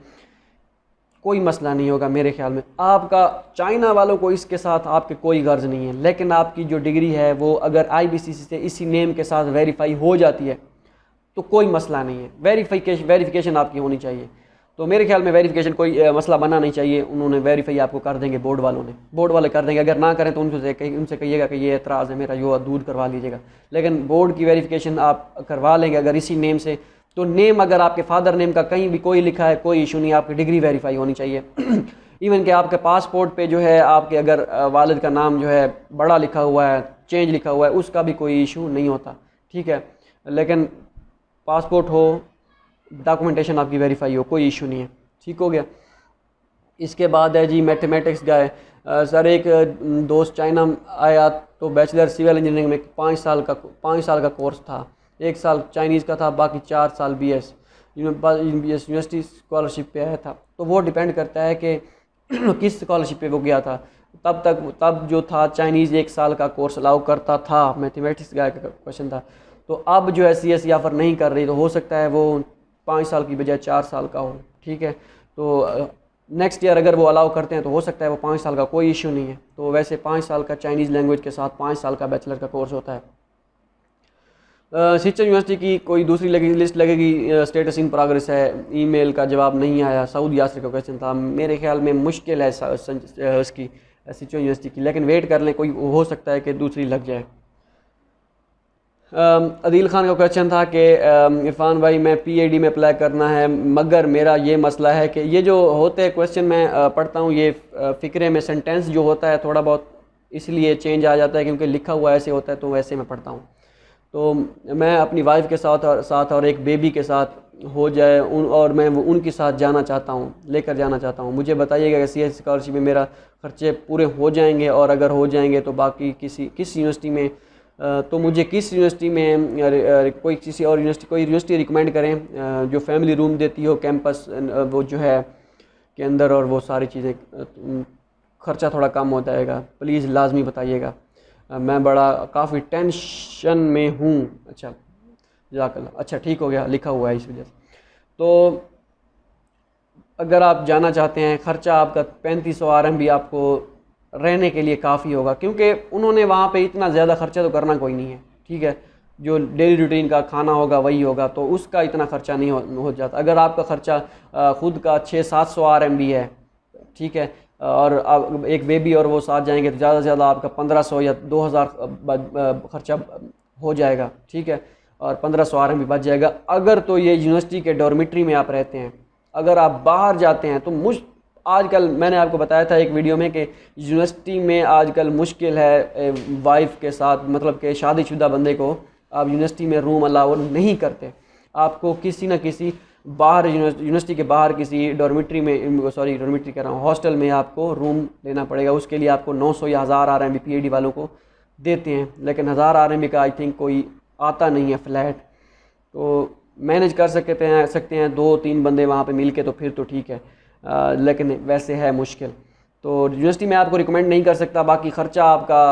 कोई मसला नहीं होगा मेरे ख्याल में। आपका चाइना वालों को इसके साथ आपके कोई गर्ज नहीं है, लेकिन आपकी जो डिग्री है वो अगर IBCC से इसी नेम के साथ वेरीफाई हो जाती है तो कोई मसला नहीं है। वेरिफिकेशन आपकी होनी चाहिए, तो मेरे ख्याल में वेरिफिकेशन कोई मसला बना नहीं चाहिए। उन्होंने वेरीफाई आपको कर देंगे, बोर्ड वाले कर देंगे। अगर ना करें तो उनसे कहिएगा कि ये एतराज़ है मेरा, यो दूर करवा लीजिएगा। लेकिन बोर्ड की वेरिफिकेशन आप करवा लेंगे अगर इसी नेम से, तो नेम अगर आपके फादर नेम का कहीं भी कोई लिखा है कोई इशू नहीं, आपकी डिग्री वेरीफाई होनी चाहिए। इवन कि आपके पासपोर्ट पे जो है आपके अगर वालिद का नाम जो है बड़ा लिखा हुआ है, चेंज लिखा हुआ है, उसका भी कोई इशू नहीं होता, ठीक है। लेकिन पासपोर्ट हो, डॉक्यूमेंटेशन आपकी वेरीफाई हो, कोई इशू नहीं है, ठीक हो गया। इसके बाद है जी मैथमेटिक्स का है। सर एक दोस्त चाइना आया तो बैचलर सिविल इंजीनियरिंग में 5 साल का कोर्स था, 1 साल चाइनीज़ का था, बाकी 4 साल BS यूनिवर्सिटी स्कॉलरशिप पे आया था। तो वो डिपेंड करता है कि किस स्कॉलरशिप पे वो गया था। तब जो था चाइनीज़ 1 साल का कोर्स अलाउ करता था, मैथमेटिक्स का क्वेश्चन था। तो अब जो है CSE ऑफ़र नहीं कर रही, तो हो सकता है वो 5 साल की बजाय 4 साल का हो, ठीक है। तो नेक्स्ट ईयर अगर वो अलाउ करते हैं तो हो सकता है वो 5 साल का, कोई इशू नहीं है। तो वैसे 5 साल का चाइनीज़ लैंग्वेज के साथ 5 साल का बैचलर का कोर्स होता है। सिचुएशन यूनिवर्सिटी की कोई दूसरी लिस्ट लगेगी, स्टेटस इन प्रोग्रेस है, ईमेल का जवाब नहीं आया। सऊद यासर का क्वेश्चन था, मेरे ख्याल में मुश्किल है उसकी सिचुएशन यूनिवर्सिटी की, लेकिन वेट कर लें, कोई हो सकता है कि दूसरी लग जाए। अदील खान का क्वेश्चन था कि इरफान भाई मैं PhD में अप्लाई करना है, मगर मेरा ये मसला है कि ये जो होते हैं क्वेश्चन मैं पढ़ता हूँ, ये फ़िक्रे में सेंटेंस जो होता है थोड़ा बहुत इसलिए चेंज आ जाता है क्योंकि लिखा हुआ ऐसे होता है, तो वैसे मैं पढ़ता हूँ। तो मैं अपनी वाइफ के साथ और एक बेबी के साथ हो जाए और मैं उनके साथ जाना चाहता हूँ, लेकर जाना चाहता हूँ। मुझे बताइएगा कि CSE स्कॉलरशिप में मेरा खर्चे पूरे हो जाएंगे, और अगर हो जाएंगे तो बाकी किस यूनिवर्सिटी में, तो मुझे किस यूनिवर्सिटी में कोई यूनिवर्सिटी रिकमेंड करें जो फैमिली रूम देती हो, कैंपस वो जो है के अंदर, और वो सारी चीज़ें, ख़र्चा थोड़ा कम हो जाएगा, प्लीज़ लाजमी बताइएगा। मैं बड़ा काफ़ी टेंशन में हूँ। अच्छा जज़ाकल्लाह, अच्छा ठीक हो गया, लिखा हुआ है इस वजह से। तो अगर आप जाना चाहते हैं, ख़र्चा आपका 3500 RMB आपको रहने के लिए काफ़ी होगा, क्योंकि उन्होंने वहाँ पे इतना ज़्यादा ख़र्चा तो करना कोई नहीं है, ठीक है। जो डेली रूटीन का खाना होगा वही होगा, तो उसका इतना ख़र्चा नहीं हो जाता। अगर आपका ख़र्चा ख़ुद का 600-700 RMB है, ठीक है, और अब एक बेबी और वो साथ जाएंगे तो ज़्यादा से ज़्यादा आपका 1500 या 2000 ख़र्चा हो जाएगा, ठीक है, और 1500 RMB बच जाएगा। अगर तो ये यूनिवर्सिटी के डॉर्मिट्री में आप रहते हैं, अगर आप बाहर जाते हैं तो आजकल मैंने आपको बताया था एक वीडियो में कि यूनिवर्सिटी में आजकल मुश्किल है वाइफ के साथ, मतलब कि शादीशुदा बंदे को आप यूनिवर्सिटी में रूम अलाउ नहीं करते। आपको किसी न किसी बाहर यूनिवर्सिटी के बाहर किसी डॉर्मिट्री कह रहा हूँ, हॉस्टल में आपको रूम लेना पड़ेगा। उसके लिए आपको 900 या 1000 RMB PhD वालों को देते हैं, लेकिन 1000 RMB का आई थिंक कोई आता नहीं है फ्लैट। तो मैनेज कर सकते हैं 2-3 बंदे वहाँ पे मिल के, तो फिर तो ठीक है, लेकिन वैसे है मुश्किल। तो यूनिवर्सिटी में आपको रिकमेंड नहीं कर सकता। बाकी ख़र्चा आपका,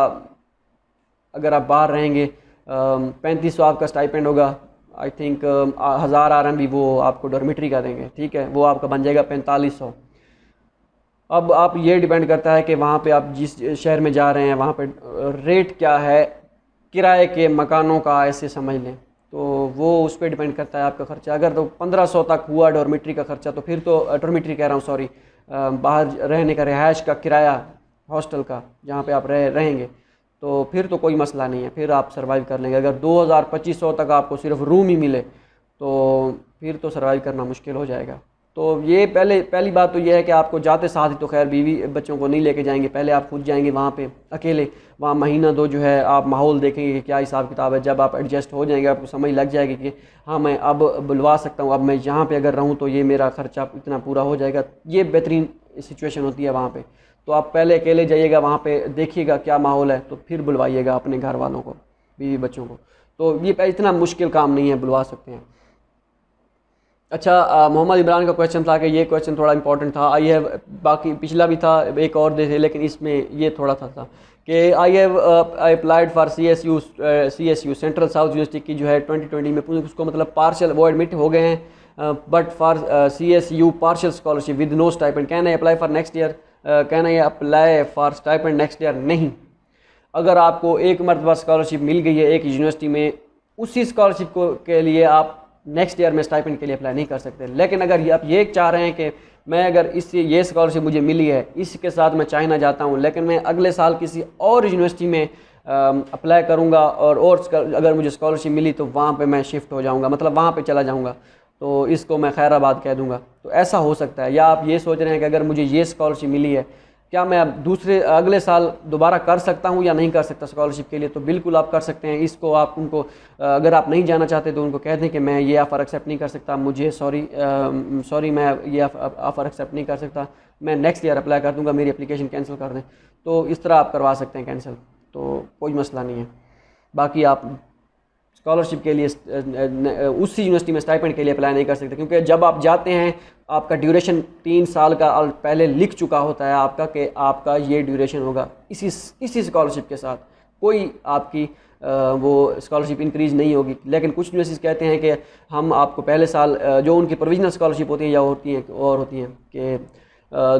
अगर आप बाहर रहेंगे, 3500 आपका स्टाइपेंड होगा, आई थिंक 1000 RMB वो आपको डॉर्मिट्री का देंगे, ठीक है, वो आपका बन जाएगा 4500। अब आप ये डिपेंड करता है कि वहाँ पे आप जिस शहर में जा रहे हैं वहाँ पे रेट क्या है किराए के मकानों का, ऐसे समझ लें। तो वो उस पर डिपेंड करता है आपका ख़र्चा। अगर तो 1500 तक हुआ डॉर्मेट्री का ख़र्चा, तो फिर तो डॉर्मेट्री कह रहा हूँ सॉरी, बाहर रहने का, रिहाइश का किराया हॉस्टल का जहाँ पे आप रहेंगे, तो फिर तो कोई मसला नहीं है, फिर आप सर्वाइव कर लेंगे। अगर 2000-2500 तक आपको सिर्फ रूम ही मिले तो फिर तो सर्वाइव करना मुश्किल हो जाएगा। तो ये पहली बात तो ये है कि आपको जाते साथ ही तो खैर बीवी बच्चों को नहीं लेके जाएंगे, पहले आप खुद जाएंगे वहाँ पे अकेले, वहाँ महीना दो जो है आप माहौल देखेंगे कि क्या हिसाब किताब है। जब आप एडजस्ट हो जाएंगे आपको समझ लग जाएगी कि हाँ मैं अब बुलवा सकता हूँ, अब मैं यहाँ पे अगर रहूँ तो ये मेरा ख़र्चा इतना पूरा हो जाएगा, ये बेहतरीन सिचुएशन होती है वहाँ पे। तो आप पहले अकेले जाइएगा वहाँ पे, देखिएगा क्या माहौल है, तो फिर बुलवाइएगा अपने घर वालों को, बीवी बच्चों को। तो ये इतना मुश्किल काम नहीं है, बुलवा सकते हैं। अच्छा, मोहम्मद इमरान का क्वेश्चन था कि ये क्वेश्चन थोड़ा इंपॉर्टेंट था। आई हैव, बाकी पिछला भी था एक और दे थे, लेकिन इसमें ये थोड़ा था कि I have applied for CSU central south university की जो है 2020 में, उसको मतलब पार्शल वो एडमिट हो गए हैं, but for CSU partial scholarship with no stipend, can I apply for next year, can I apply for stipend next year? नहीं। अगर आपको एक मरतबा स्कॉलरशिप मिल गई है एक यूनिवर्सिटी में, उसी स्कॉलरशिप को के लिए आप नेक्स्ट ईयर में स्टाइपेंड के लिए अप्लाई नहीं कर सकते। लेकिन अगर आप ये चाह रहे हैं कि मैं अगर इससे ये स्कॉलरशिप मुझे मिली है, इसके साथ मैं चाइना जाता हूँ, लेकिन मैं अगले साल किसी और यूनिवर्सिटी में अप्लाई करूँगा और अगर मुझे स्कॉलरशिप मिली तो वहाँ पे मैं शिफ्ट हो जाऊँगा, मतलब वहाँ पे चला जाऊँगा, तो इसको मैं खैराबाद कह दूँगा, तो ऐसा हो सकता है। या आप ये सोच रहे हैं कि अगर मुझे ये स्कॉलरशिप मिली है, क्या मैं अब अगले साल दोबारा कर सकता हूँ या नहीं कर सकता स्कॉलरशिप के लिए? तो बिल्कुल आप कर सकते हैं। इसको आप उनको, अगर आप नहीं जाना चाहते तो उनको कह दें कि मैं ये ऑफ़र एक्सेप्ट नहीं कर सकता, मुझे सॉरी मैं ये ऑफ़र एक्सेप्ट नहीं कर सकता, मैं नेक्स्ट ईयर अप्लाई कर दूँगा, मेरी एप्लीकेशन कैंसिल कर दें। तो इस तरह आप करवा सकते हैं कैंसिल, तो कोई मसला नहीं है। बाकी आप स्कॉलरशिप के लिए उसी यूनिवर्सिटी में स्टाइपेंड के लिए अप्लाई नहीं कर सकते, क्योंकि जब आप जाते हैं आपका ड्यूरेशन 3 साल का पहले लिख चुका होता है आपका कि आपका ये ड्यूरेशन होगा इसी स्कॉलरशिप के साथ, कोई आपकी वो स्कॉलरशिप इंक्रीज़ नहीं होगी। लेकिन कुछ यूनिवर्सिटीज़ कहते हैं कि हम आपको पहले साल जो उनकी प्रोविजनल स्कॉलरशिप होती है या होती हैं कि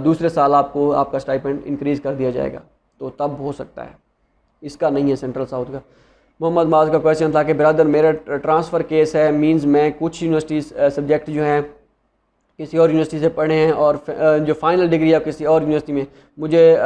दूसरे साल आपको आपका स्टाइपेंड इंक्रीज़ कर दिया जाएगा, तो तब हो सकता है। इसका नहीं है सेंट्रल साउथ का। मोहम्मद माज का क्वेश्चन था कि ब्रदर मेरा ट्रांसफ़र केस है, मींस मैं कुछ यूनिवर्सिटीज़ सब्जेक्ट जो हैं किसी और यूनिवर्सिटी से पढ़े हैं और जो फाइनल डिग्री है किसी और यूनिवर्सिटी में, मुझे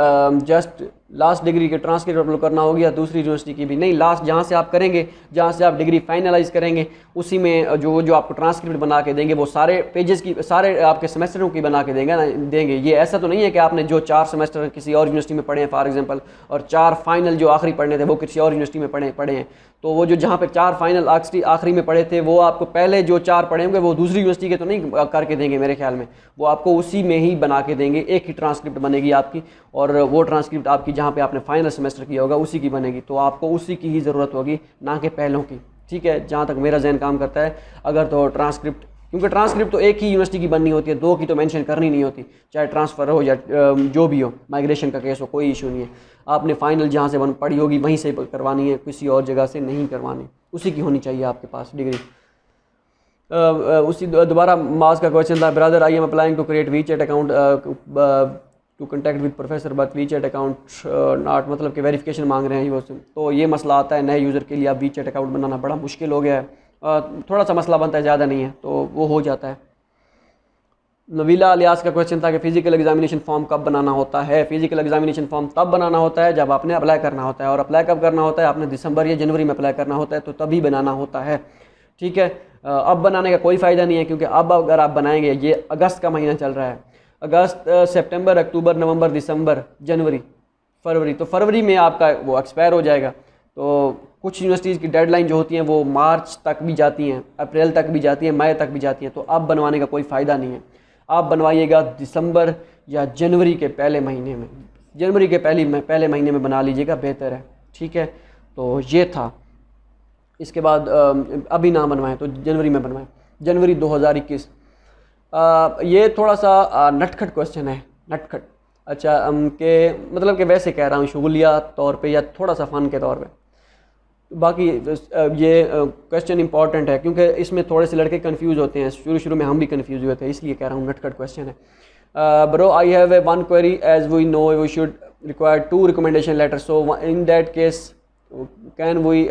जस्ट लास्ट डिग्री के ट्रांसक्रिप्ट अपलोड करना होगी या दूसरी यूनिवर्सिटी की भी? नहीं, लास्ट जहाँ से आप करेंगे, जहाँ से आप डिग्री फाइनलाइज करेंगे, उसी में जो आपको ट्रांसक्रिप्ट बना के देंगे वो सारे पेजेस की, सारे आपके सेमेस्टरों की बना के देंगे। ये ऐसा तो नहीं है कि आपने जो 4 सेमेस्टर किसी और यूनिवर्सिटी में पढ़े हैं फॉर एग्जांपल, और 4 फाइनल जो आखिरी पढ़ने थे वो किसी और यूनिवर्सिटी में पढ़े हैं, तो वो जो जहाँ पे 4 फाइनल आखिरी में पढ़े थे वो आपको पहले जो 4 पढ़े होंगे वो दूसरी यूनिवर्सिटी के तो नहीं करके देंगे मेरे ख्याल में, वो आपको उसी में ही बना के देंगे। एक ही ट्रांसक्रिप्ट बनेगी आपकी, और वो ट्रांसक्रिप्ट आपकी जहाँ पे आपने फाइनल सेमेस्टर किया होगा उसी की बनेगी, तो आपको उसी की ही ज़रूरत होगी, ना कि पहलों की। ठीक है, जहाँ तक मेरा जहन काम करता है। अगर तो ट्रांसक्रिप्ट, क्योंकि ट्रांसक्रिप्ट तो एक ही यूनिवर्सिटी की बननी होती है, 2 की तो मेंशन करनी नहीं होती, चाहे ट्रांसफ़र हो या जो भी हो, माइग्रेशन का केस हो, कोई इशू नहीं है। आपने फाइनल जहाँ से पढ़ी होगी वहीं से करवानी है, किसी और जगह से नहीं करवानी, उसी की होनी चाहिए आपके पास डिग्री। उसी दोबारा मास का क्वेश्चन था, brother I am applying to create WeChat account to contact with professor but WeChat account not, मतलब कि वेरिफिकेशन मांग रहे हैं वो। तो ये मसला आता है नए यूज़र के लिए, अब वीचैट अकाउंट बनाना बड़ा मुश्किल हो गया है, थोड़ा सा मसला बनता है, ज़्यादा नहीं है, तो वो हो जाता है। नवीला अलियास का क्वेश्चन था कि फ़िज़िकल एग्जामिनेशन फॉर्म कब बनाना होता है? फ़िज़िकल एग्जामिनेशन फॉर्म तब बनाना होता है जब आपने अप्लाई करना होता है, और अप्लाई कब करना होता है? आपने दिसंबर या जनवरी में अप्लाई करना होता है, तो तभी बनाना होता है। ठीक है, अब बनाने का कोई फ़ायदा नहीं है, क्योंकि अब अगर आप बनाएंगे, ये अगस्त का महीना चल रहा है, अगस्त, सितंबर, अक्टूबर, नवंबर, दिसंबर, जनवरी, फरवरी, तो फरवरी में आपका वो एक्सपायर हो जाएगा। तो कुछ यूनिवर्सिटीज़ की डेडलाइन जो होती हैं वो मार्च तक भी जाती हैं, अप्रैल तक भी जाती हैं, मई तक भी जाती हैं, तो अब बनवाने का कोई फ़ायदा नहीं है। आप बनवाइएगा दिसंबर या जनवरी के पहले महीने में, जनवरी के पहले महीने में बना लीजिएगा, बेहतर है। ठीक है, तो ये था। इसके बाद अभी ना बनवाएं तो जनवरी में बनवाएं, जनवरी 2021। ये थोड़ा सा नटखट क्वेश्चन है, नटखट। अच्छा, के मतलब कि वैसे कह रहा हूँ शुगलिया तौर पे या थोड़ा सा फ़न के तौर पे। बाकी ये क्वेश्चन इंपॉर्टेंट है, क्योंकि इसमें थोड़े से लड़के कंफ्यूज होते हैं, शुरू में हम भी कंफ्यूज हुए थे, इसलिए कह रहा हूँ नटखट क्वेश्चन है। Bro I have a one query, as we know we should require 2 recommendation letter, so in that case can we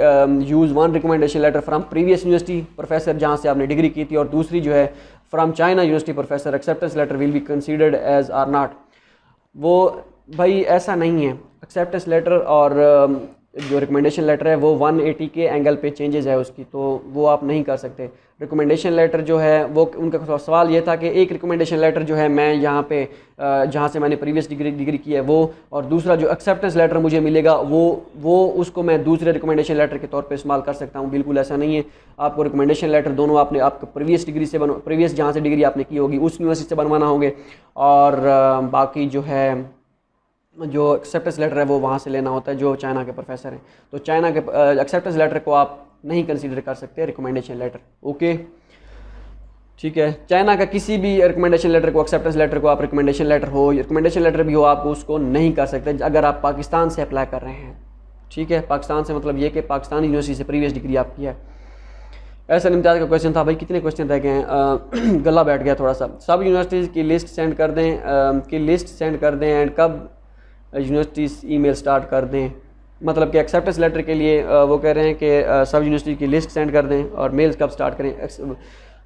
use one recommendation letter from previous university professor जहाँ से आपने डिग्री की थी, और दूसरी जो है from China university professor, acceptance letter will be considered as or not. वो भाई ऐसा नहीं है, एक्सेप्टेंस लेटर और जो रिकमेंडेशन लेटर है वो 180 के एंगल पे चेंजेस है उसकी, तो वो आप नहीं कर सकते। रिकमेंडेशन लेटर जो है वो उनका सवाल ये था कि एक रिकमेंडेशन लेटर जो है मैं यहाँ पे जहाँ से मैंने प्रीवियस डिग्री की है वो, और दूसरा जो एक्सेप्टेंस लेटर मुझे मिलेगा वो उसको मैं दूसरे रिकमेंडेशन लेटर के तौर पे इस्तेमाल कर सकता हूँ। बिल्कुल ऐसा नहीं है। आपको रिकमेंडेशन लेटर दोनों आपने आपको प्रीवियस डिग्री से प्रीवियस जहाँ से डिग्री आपने की होगी उस यूनिवर्सिटी से बनवाना होंगे, और बाकी जो है जो एक्सेप्टेंस लेटर है वो वहाँ से लेना होता है जो चाइना के प्रोफेसर हैं। तो चाइना के एक्सेप्टेंस लेटर को आप नहीं कंसीडर कर सकते रिकमेंडेशन लेटर। ओके ठीक है, चाइना का किसी भी रिकमेंडेशन लेटर को, एक्सेप्टेंस लेटर को आप रिकमेंडेशन लेटर हो, रिकमेंडेशन लेटर भी हो, आप उसको नहीं कर सकते अगर आप पाकिस्तान से अप्लाई कर रहे हैं। ठीक है, पाकिस्तान से मतलब ये कि पाकिस्तानी यूनिवर्सिटी से प्रीवियस डिग्री आपकी है। ऐसा इम्तियाज़ का क्वेश्चन था भाई, कितने क्वेश्चन रह गए हैं, गला बैठ गया थोड़ा सा। सब यूनिवर्सिटीज़ की लिस्ट सेंड कर दें एंड कब यूनिवर्सिटीज़ ईमेल स्टार्ट कर दें, मतलब कि एक्सेप्टेंस लेटर के लिए वो कह रहे हैं कि सब यूनिवर्सिटी की लिस्ट सेंड कर दें और मेल्स कब स्टार्ट करें।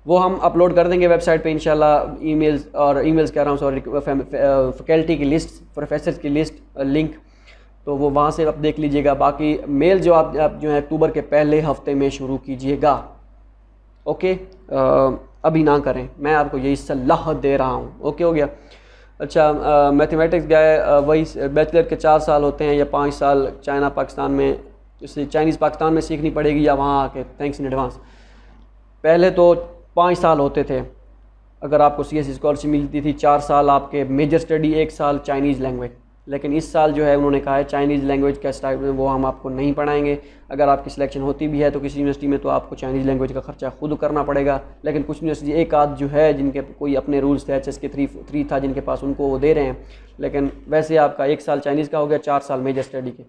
वो हम अपलोड कर देंगे वेबसाइट पे इंशाल्लाह, ईमेल्स कह रहा हूँ सॉरी, फैकल्टी की लिस्ट, प्रोफेसर्स की लिस्ट लिंक, तो वो वहाँ से आप देख लीजिएगा। बाकी मेल जो आप जो है अक्टूबर के पहले हफ्ते में शुरू कीजिएगा। ओके, अभी ना करें, मैं आपको यही सलाह दे रहा हूँ। ओके हो गया। अच्छा, मैथमेटिक्स गए, वही बैचलर के 4 साल होते हैं या 5 साल चाइना पाकिस्तान में, जैसे चाइनीज़ पाकिस्तान में सीखनी पड़ेगी या वहाँ आके, थैंक्स इन एडवांस। पहले तो 5 साल होते थे, अगर आपको CSE स्कॉलरशिप मिलती थी 4 साल आपके मेजर स्टडी, 1 साल चाइनीज़ लैंग्वेज। लेकिन इस साल जो है उन्होंने कहा है चाइनीज़ लैंग्वेज का स्टाइल वो हम आपको नहीं पढ़ाएंगे। अगर आपकी सिलेक्शन होती भी है तो किसी यूनिवर्सिटी में तो आपको चाइनीज़ लैंग्वेज का खर्चा खुद करना पड़ेगा। लेकिन कुछ यूनिवर्सिटी एक आध जो है जिनके कोई अपने रूल्स थे, HSK 3 था जिनके पास, उनको वो दे रहे हैं। लेकिन वैसे आपका 1 साल चाइनीज़ का हो गया, 4 साल मेजर स्टडी के।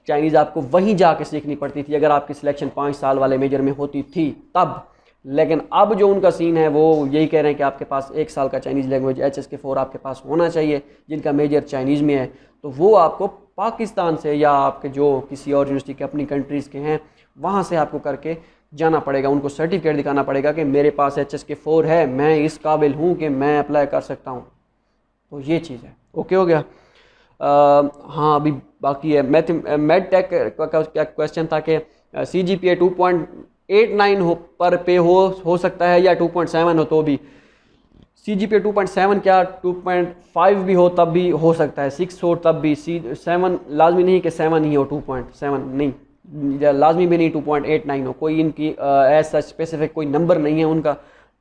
चाइनीज़ आपको वहीं जाके सीखनी पड़ती थी अगर आपकी सिलेक्शन 5 साल वाले मेजर में होती थी तब। लेकिन अब जो उनका सीन है वो यही कह रहे हैं कि आपके पास 1 साल का चाइनीज़ लैंग्वेज HSK 4 आपके पास होना चाहिए, जिनका मेजर चाइनीज़ में है। तो वो आपको पाकिस्तान से या आपके जो किसी और यूनिवर्सिटी के अपनी कंट्रीज़ के हैं वहाँ से आपको करके जाना पड़ेगा, उनको सर्टिफिकेट दिखाना पड़ेगा कि मेरे पास HSK 4 है, मैं इस काबिल हूँ कि मैं अप्लाई कर सकता हूँ। तो ये चीज़ है। ओके हो गया। हाँ, अभी बाकी है मेड टेक का क्या क्वेश्चन था कि CGPA 2.89 पर पे हो सकता है या 2.7 हो तो भी। CGPA 2.7 क्या 2.5 भी हो तब भी हो सकता है, 6 हो तब भी, 7 लाजमी नहीं कि 7 ही हो, 2.7 नहीं, लाजमी भी नहीं 2.89 हो। कोई इनकी ऐसा स्पेसिफिक कोई नंबर नहीं है उनका,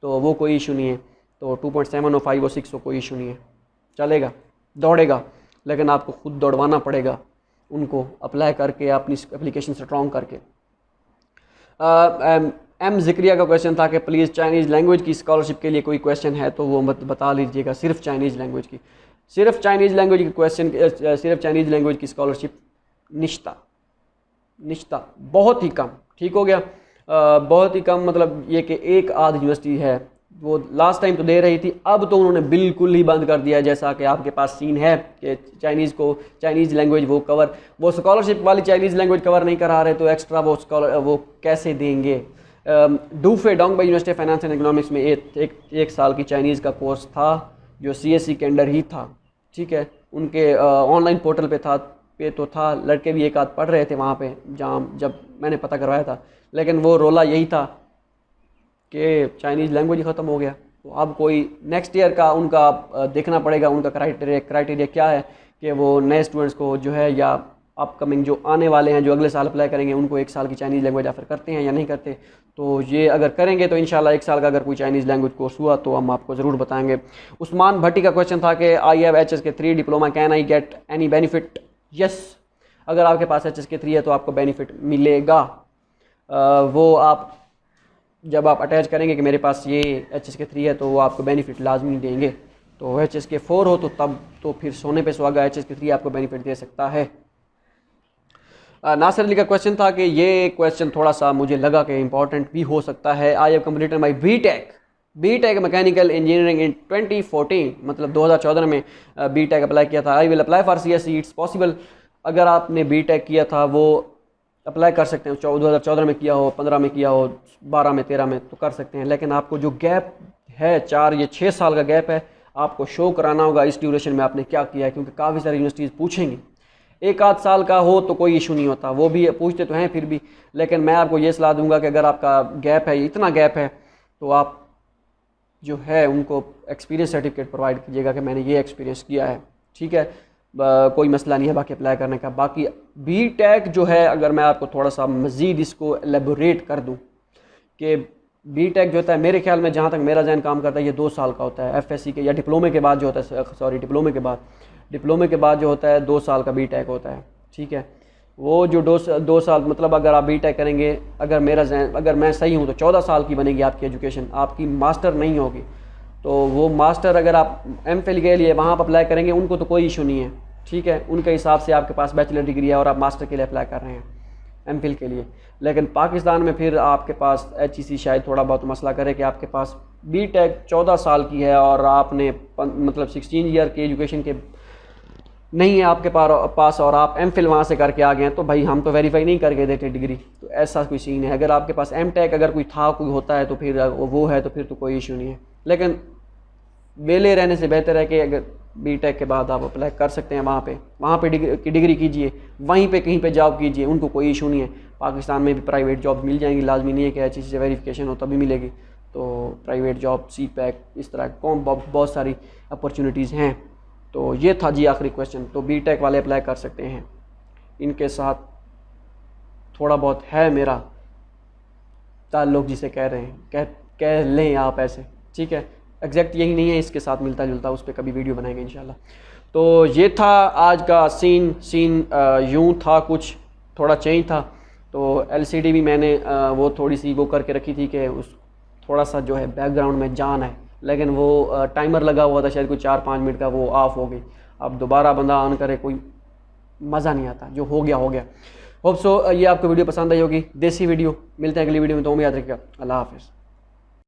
तो वो कोई इशू नहीं है। तो 2.7 हो, 5 हो, 6 हो, कोई इशू नहीं है, चलेगा, दौड़ेगा। लेकिन आपको खुद दौड़वाना पड़ेगा उनको, अप्लाई करके अपनी एप्लीकेशन स्ट्रॉन्ग करके। एम जिक्रिया का क्वेश्चन था कि प्लीज़ चाइनीज़ लैंग्वेज की स्कॉलरशिप के लिए कोई क्वेश्चन है तो वो मत बता लीजिएगा। सिर्फ चाइनीज़ लैंग्वेज की, सिर्फ चाइनीज़ लैंग्वेज की क्वेश्चन, सिर्फ चाइनीज़ लैंग्वेज की स्कॉलरशिप निश्ता बहुत ही कम। ठीक हो गया। बहुत ही कम मतलब ये कि एक आध यूनिवर्सिटी है वो लास्ट टाइम तो दे रही थी, अब तो उन्होंने बिल्कुल ही बंद कर दिया है। जैसा कि आपके पास सीन है कि चाइनीज़ लैंग्वेज वो स्कॉलरशिप वाली चाइनीज़ लैंग्वेज कवर नहीं करा रहे, तो एक्स्ट्रा वो कैसे देंगे। डूफे डोंगबा यूनिवर्सिटी फाइनेंस एंड इकोनॉमिक्स में एक साल की चाइनीज़ का कोर्स था जो CSE के अंडर ही था। ठीक है, उनके ऑनलाइन पोर्टल पे था, लड़के भी एक आध पढ़ रहे थे वहाँ पे जब मैंने पता करवाया था। लेकिन वो रोला यही था कि चाइनीज़ लैंग्वेज ही ख़त्म हो गया। तो अब कोई नेक्स्ट ईयर का उनका देखना पड़ेगा, उनका क्राइटेरिया क्या है कि वो नए स्टूडेंट्स को जो है या अपकमिंग जो आने वाले हैं जो अगले साल अप्लाई करेंगे उनको 1 साल की चाइनीज़ लैंग्वेज ऑफर करते हैं या नहीं करते। तो ये अगर करेंगे तो इंशाल्लाह 1 साल का अगर कोई चाइनीज़ लैंग्वेज कोर्स हुआ तो हम आपको ज़रूर बताएंगे। उस्मान भट्टी का क्वेश्चन था कि I have HSK 3 diploma, can I get any benefit. Yes, अगर आपके पास HSK 3 है तो आपको बेनिफिट मिलेगा। वो आप जब आप अटैच करेंगे कि मेरे पास ये HSK 3 है तो वो आपको बेनिफिट लाजमी देंगे। तो HSK 4 हो तो तब तो फिर सोने पे सुहागा, HSK 3 आपको बेनिफिट दे सकता है। नासिर अली का क्वेश्चन था कि ये क्वेश्चन थोड़ा सा मुझे लगा कि इंपॉर्टेंट भी हो सकता है। I have completed my BTech mechanical engineering in 2014, मतलब 2014 में बीटेक अप्लाई किया था। I will apply for CSE, it's possible. अगर आपने बीटेक किया था वो अप्लाई कर सकते हैं। 2014 में किया हो, 15 में किया हो, 12 में, 13 में, तो कर सकते हैं। लेकिन आपको जो गैप है 4 या 6 साल का गैप है, आपको शो कराना होगा इस ड्यूरेशन में आपने क्या किया है, क्योंकि काफ़ी सारी यूनिवर्सिटीज़ पूछेंगी। 1 आध साल का हो तो कोई इशू नहीं होता, वो भी पूछते तो हैं फिर भी। लेकिन मैं आपको ये सलाह दूंगा कि अगर आपका गैप है, इतना गैप है, तो आप जो है उनको एक्सपीरियंस सर्टिफिकेट प्रोवाइड कीजिएगा कि मैंने ये एक्सपीरियंस किया है। ठीक है, कोई मसला नहीं है बाकी अप्लाई करने का। बाकी बीटेक जो है, अगर मैं आपको थोड़ा सा मज़ीद इसको एलेबोरेट कर दूं कि बीटेक जो होता है, मेरे ख्याल में जहाँ तक मेरा जहन काम करता है, ये 2 साल का होता है। एफएससी के या डिप्लोमे के बाद जो होता है, सॉरी डिप्लोमे के बाद जो होता है 2 साल का बीटेक होता है। ठीक है, वो जो 2 साल मतलब अगर आप बीटेक करेंगे, अगर मैं सही हूँ तो 14 साल की बनेगी आपकी एजुकेशन, आपकी मास्टर नहीं होगी। तो वो मास्टर अगर आप एमफिल के लिए वहाँ पर अप्लाई करेंगे, उनको तो कोई इशू नहीं है। ठीक है, उनके हिसाब से आपके पास बैचलर डिग्री है और आप मास्टर के लिए अप्लाई कर रहे हैं, एमफिल के लिए। लेकिन पाकिस्तान में फिर आपके पास HEC शायद थोड़ा बहुत मसला करे कि आपके पास बीटेक 14 साल की है और आपने मतलब 16 ईयर के एजुकेशन के नहीं है आपके पास और आप एमफिल वहाँ से करके आ गए हैं, तो भाई हम तो वेरीफाई नहीं करके देते डिग्री। तो ऐसा कोई सीन है। अगर आपके पास एमटेक अगर कोई होता है तो फिर वो है, तो फिर तो कोई इशू नहीं है। लेकिन वेले रहने से बेहतर है कि अगर बीटेक के बाद आप अप्लाई कर सकते हैं वहाँ पे डिग्री कीजिए, वहीं पे कहीं पे जॉब कीजिए, उनको कोई इशू नहीं है। पाकिस्तान में भी प्राइवेट जॉब मिल जाएंगी, लाजमी नहीं है कि HEC से वेरिफिकेशन हो तभी मिलेगी। तो प्राइवेट जॉब, CPEC, इस तरह बहुत सारी अपॉर्चुनिटीज़ हैं। तो ये था जी आखिरी क्वेश्चन। तो बीटेक वाले अप्लाई कर सकते हैं। इनके साथ थोड़ा बहुत है मेरा ताल्लुक़, जिसे कह रहे हैं, कह लें आप ऐसे। ठीक है, एग्जैक्ट यही नहीं है, इसके साथ मिलता जुलता, उस पर कभी वीडियो बनाएंगे इंशाल्लाह। तो ये था आज का सीन यूँ था, कुछ थोड़ा चेंज था। तो LCD भी मैंने वो थोड़ी सी वो करके रखी थी कि उस थोड़ा सा जो है बैकग्राउंड में जान है, लेकिन वो टाइमर लगा हुआ था शायद कोई 4-5 मिनट का, वो ऑफ हो गई। अब दोबारा बंदा ऑन करे कोई मज़ा नहीं आता, जो हो गया हो गया। होप सो ये आपको वीडियो पसंद आई होगी, देसी वीडियो। मिलते हैं अगली वीडियो में, तो याद रखिएगा। अल्लाह हाफ़िज़।